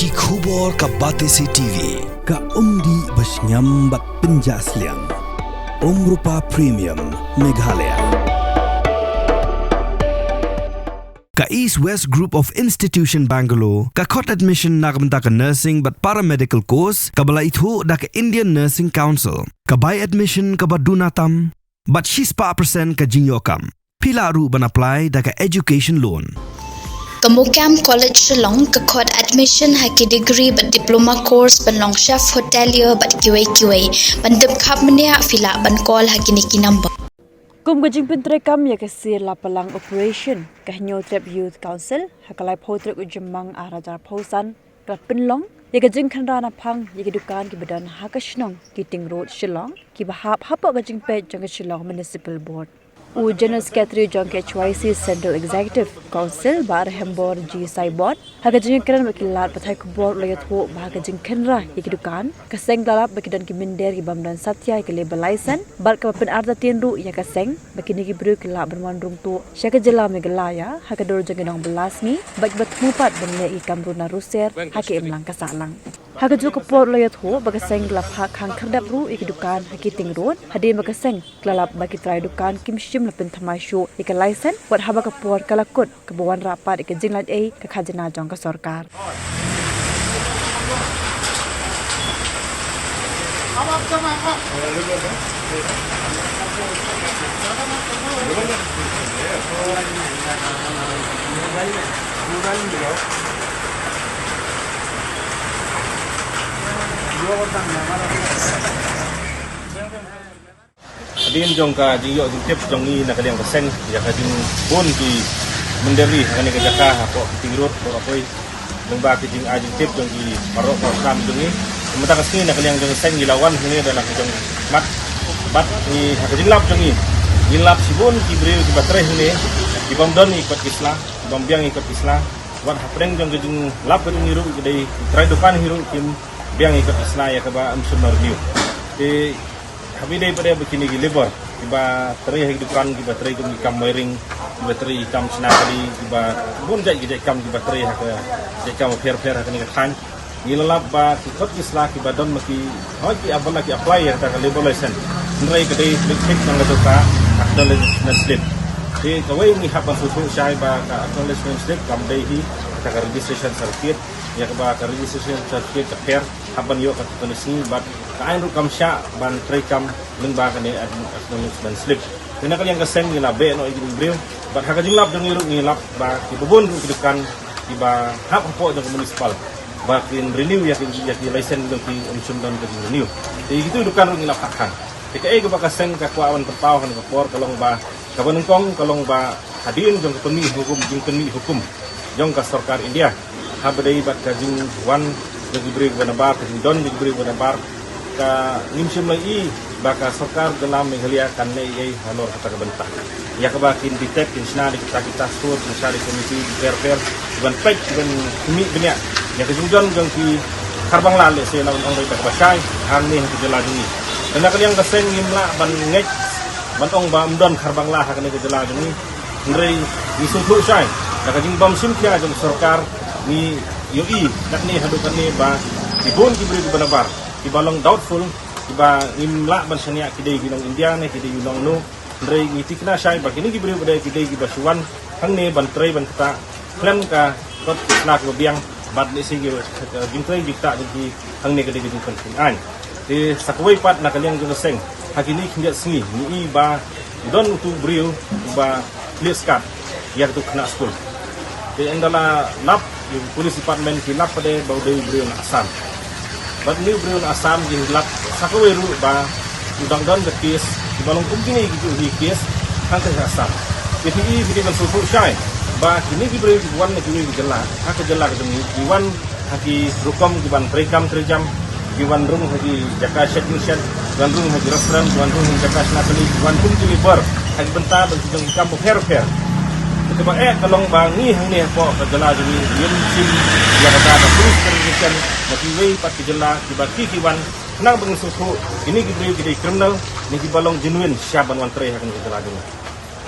Ki khubor ka Batesi TV. Ka umdi basnyambat penjaslian. Rupa Premium Meghalaya. Ka East West Group of Institution Bangalore, ka court admission nagbenta ka nursing but paramedical course, ka bala itu da ka Indian Nursing Council, ka by admission ka badunatam, but 6% ka jinyokam. Pila ru ban apply da ka education loan. Kamukam College Shillong ka court admission haki degree but diploma course ban long chef hotelier but QA ban dep khap mania fila ban call haki niki number. Kum gajing pentrekam ya kasir lapalang operation kahnyo trap youth council hakalai photrek ujemang arajar phosan ka penlong ya gajing khanrana phang ya dukan ki badan hakashnong kiting road Shillong ki bahap hapa gajing pe jang Shillong municipal board. General Secretary John HYC Central Executive Council bar hembor G Saibot hagajing kran bakilat pathai kubor layat ho bahagajing khanra ikidukan kaseng dalap bakidan kiminder ki bamdan satya ke label license bar ka pen arda tinru ya kaseng bakini ki bru kila bermandrung tu syaka jela megalaya hagador janganong belasmi bak batmupat benle i kamruna ruser haki emlang kasalang hagaju kupor layat ho bagaseng lap hak hang khardap ru ikidukan hakiting road hade bagaseng klalap baki try dukan kimshim lapin thamai show ika license wat haba kapor kalakut kebuan rapat ika jinglat a ka khajana jong ka sarkar Adin jong ka jiyo jing tip jong ni nak kaliang keseng ya ka jing pun ki menderi kan ka jaka ko tingrut ko apoi jong ba ki jing ajing tip jong ki parok ko sam jong ni mata kasni nak kaliang jong keseng gilawan ni adalah jong mat bat ni ka jing lap jong ni gilap sibun ki breu ki batre ni ki bamdon ikut isla bambiang ikut isla wan hapreng jong jing lap jong hiru dei trai dukan hiru kim biang ikut isla ya ka ba amsun review di kami daripada begini liver, tiba teri hidupan, tiba teri kami ikam wiring, tiba teri ikam senakali, tiba pun jadi ikam tiba teri hak ikam fair hak ni kan, gilap ba ikut islah tiba don maki, ki abang lagi apply ya tak liver license, sebenarnya kedai klik yang ketuka acknowledgement slip, di kawai ni hak susu saya ba acknowledgement slip kam dehi tak registration certificate, ya ba registration certificate fair, haban yo kat tulis ni, but kain rukam sya ban trekam lengba kane acknowledgement slip kena kalian keseng ni labe no igin breu bat haga jinglap dong iru ni lap ba kibun kedekan tiba hak po dong municipal ba kin renew ya ki license dong ki unsum don ke renew jadi gitu dukan ru ngilap hakang TKE ke ba keseng ka kuawan terpau kan kapor kalong ba kabanengkong kalong ba hadin jong kepeni hukum jing keni hukum jong ka sarkar India habdai bat kajing wan jong breu banabar kajing don jong breu banabar ka nimsim lagi baka sarkar dalam Meghalaya kan nei hanor kata kebentak ya kebakin detect insna di kita sur mencari komisi fair ban pek ban kumi benya ya kejungjon jong ki karbang lale se lawan ong rita basai han ni ke jeladuni kena kalian keseng ngimla ban ngej ban ong ba mdon karbang la hakane ke jeladuni ndrei isutu sai da kajing bam sim kya jong sarkar ni yoi nak ni hadukan ni ba ibun ki beri banabar ibalong doubtful iba imla ban sania kidai ginong India ne kidai ginong no ndrei ngiti kena sai ba kini gibreu pada kidai gi basuan hang ne ban trai ban kata plan ka kot nak biang bat ni sigi jingtrai dikta di hang ne kidai gi kan an di sakwai pat nak kalian jeng seng hakini kinja singi ni ba don tu breu ba clear skat ya tu kena school di endala lap police department kilap pada bau deui breu na asam bat ni breu asam jinglap sakaweru ba udang don ke kes di balong kumkini gitu di kes kan ke asam PTI video susu syai ba kini di breu wan ne kini jela hak jela ke demi diwan haki rukom di ban trekam terjam diwan rung haki jaka shed mission diwan rung haki restaurant diwan rung jaka snakali diwan kum deliver haki benta bentuk ikam fair coba kalong bangi hang ni po kejela jeni yin sim ya kata ada terus terjadikan mati wei pat kejela dibaki kiwan nang beng susu ini gibri gidi criminal ni gibalong genuine syaban wan tre hang kejela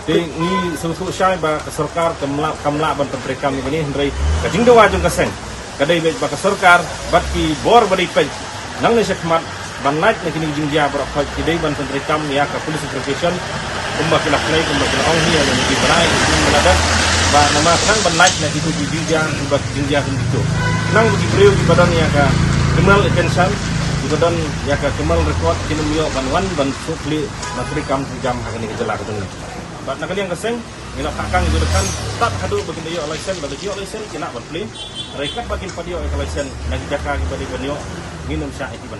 jeni ni susu syai ba sarkar kamla ban temprekam ini hendrai kajing dewa jeng kaseng kadai bet baka sarkar bat ki bor bari pen nang ne sekmat ban naik na kini jingja bro khoi kidai ban pentri kam ya ka police profession kumba kila play kumba kila ong hiya yang di banai ini menada ba nama nang ban naik na kitu jingja kumba jingja itu nang di beliau di badan ya ka criminal attention di badan ya ka criminal record kini mio ban wan ban sukli menteri kam jam hakani kejelak tu ba nak yang keseng ina takang itu dekan tak hadu bagi dia license bagi dia license kena ban play rekat bagi pada dia license nak jaka bagi dia minum syak itu ban